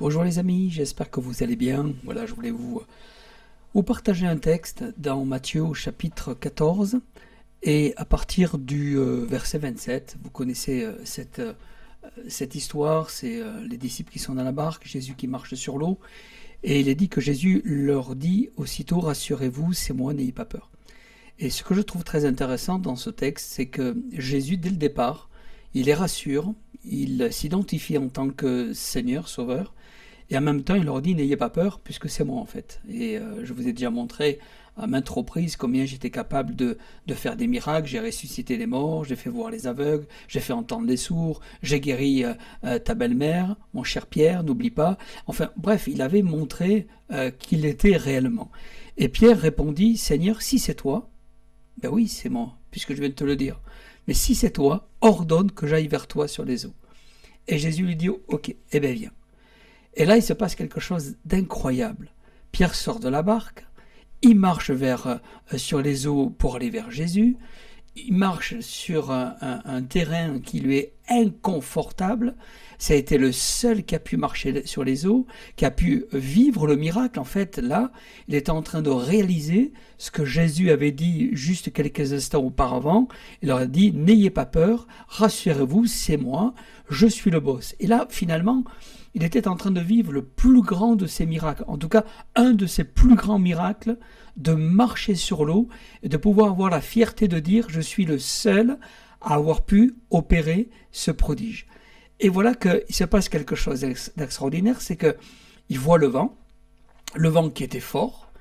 Bonjour les amis, j'espère que vous allez bien. Voilà, je voulais vous partager un texte dans Matthieu au chapitre 14 et à partir du verset 27. Vous connaissez cette histoire, c'est les disciples qui sont dans la barque, Jésus qui marche sur l'eau et il est dit que Jésus leur dit aussitôt: rassurez-vous, c'est moi, n'ayez pas peur. Et ce que je trouve très intéressant dans ce texte, c'est que Jésus, dès le départ, il les rassure, il s'identifie en tant que Seigneur, Sauveur, et en même temps, il leur dit: n'ayez pas peur, puisque c'est moi en fait. Et je vous ai déjà montré à maintes reprises combien j'étais capable de faire des miracles. J'ai ressuscité les morts, j'ai fait voir les aveugles, j'ai fait entendre les sourds, j'ai guéri ta belle-mère, mon cher Pierre, n'oublie pas. Enfin, bref, il avait montré qu'il était réellement. Et Pierre répondit: Seigneur, si c'est toi, ben oui, c'est moi, puisque je viens de te le dire. Mais si c'est toi, ordonne que j'aille vers toi sur les eaux. Et Jésus lui dit: ok, eh bien viens. Et là, il se passe quelque chose d'incroyable. Pierre sort de la barque, il marche sur les eaux pour aller vers Jésus, il marche sur un terrain qui lui est inconfortable. Ça a été le seul qui a pu marcher sur les eaux, qui a pu vivre le miracle. En fait, là, il était en train de réaliser ce que Jésus avait dit juste quelques instants auparavant. Il leur a dit: n'ayez pas peur, rassurez-vous, c'est moi, je suis le boss. Et là, finalement, il était en train de vivre le plus grand de ses miracles, en tout cas un de ses plus grands miracles, de marcher sur l'eau et de pouvoir avoir la fierté de dire: je suis le seul à avoir pu opérer ce prodige. Et voilà qu'il se passe quelque chose d'extraordinaire, c'est qu'il voit le vent qui était fort,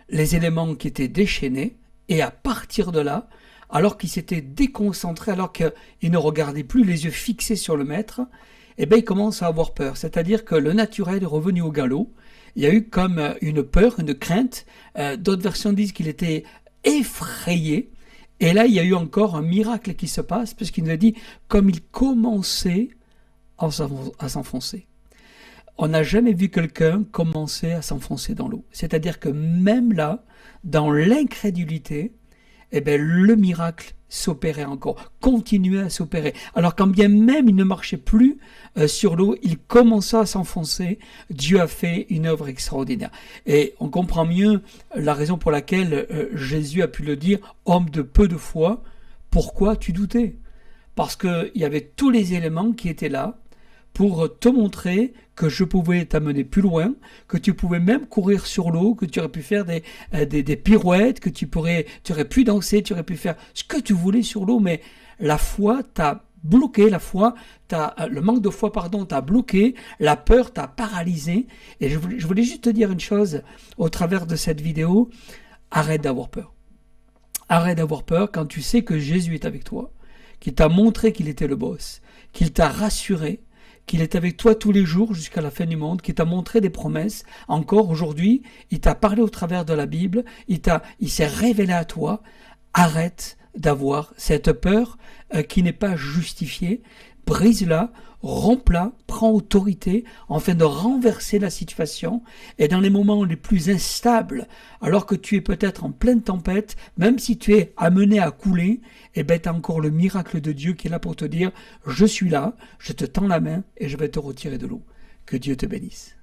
les éléments qui étaient déchaînés, et à partir de là, alors qu'il s'était déconcentré, alors qu'il ne regardait plus les yeux fixés sur le maître, eh bien, il commence à avoir peur. C'est-à-dire que le naturel est revenu au galop. Il y a eu comme une peur, une crainte. D'autres versions disent qu'il était effrayé. Et là, il y a eu encore un miracle qui se passe, puisqu'il nous a dit comme il commençait à s'enfoncer. On n'a jamais vu quelqu'un commencer à s'enfoncer dans l'eau. C'est-à-dire que même là, dans l'incrédulité, eh bien, le miracle s'opérait encore, continuait à s'opérer. Alors quand bien même il ne marchait plus sur l'eau, il commença à s'enfoncer. Dieu a fait une œuvre extraordinaire. Et on comprend mieux la raison pour laquelle Jésus a pu le dire: homme de peu de foi, pourquoi tu doutais? Parce qu'il y avait tous les éléments qui étaient là pour te montrer que je pouvais t'amener plus loin, que tu pouvais même courir sur l'eau, que tu aurais pu faire des pirouettes, que tu aurais pu danser, tu aurais pu faire ce que tu voulais sur l'eau, mais la foi t'a bloqué, le manque de foi, t'a bloqué, la peur t'a paralysé. Et je voulais juste te dire une chose au travers de cette vidéo: arrête d'avoir peur. Arrête d'avoir peur quand tu sais que Jésus est avec toi, qu'il t'a montré qu'il était le boss, qu'il t'a rassuré, qu'il est avec toi tous les jours jusqu'à la fin du monde, qu'il t'a montré des promesses. Encore aujourd'hui, il t'a parlé au travers de la Bible, il s'est révélé à toi. Arrête d'avoir cette peur qui n'est pas justifiée. Brise-la, romps-la, prends autorité afin de renverser la situation. Et dans les moments les plus instables, alors que tu es peut-être en pleine tempête, même si tu es amené à couler, eh bien, tu as encore le miracle de Dieu qui est là pour te dire: je suis là, je te tends la main et je vais te retirer de l'eau. Que Dieu te bénisse.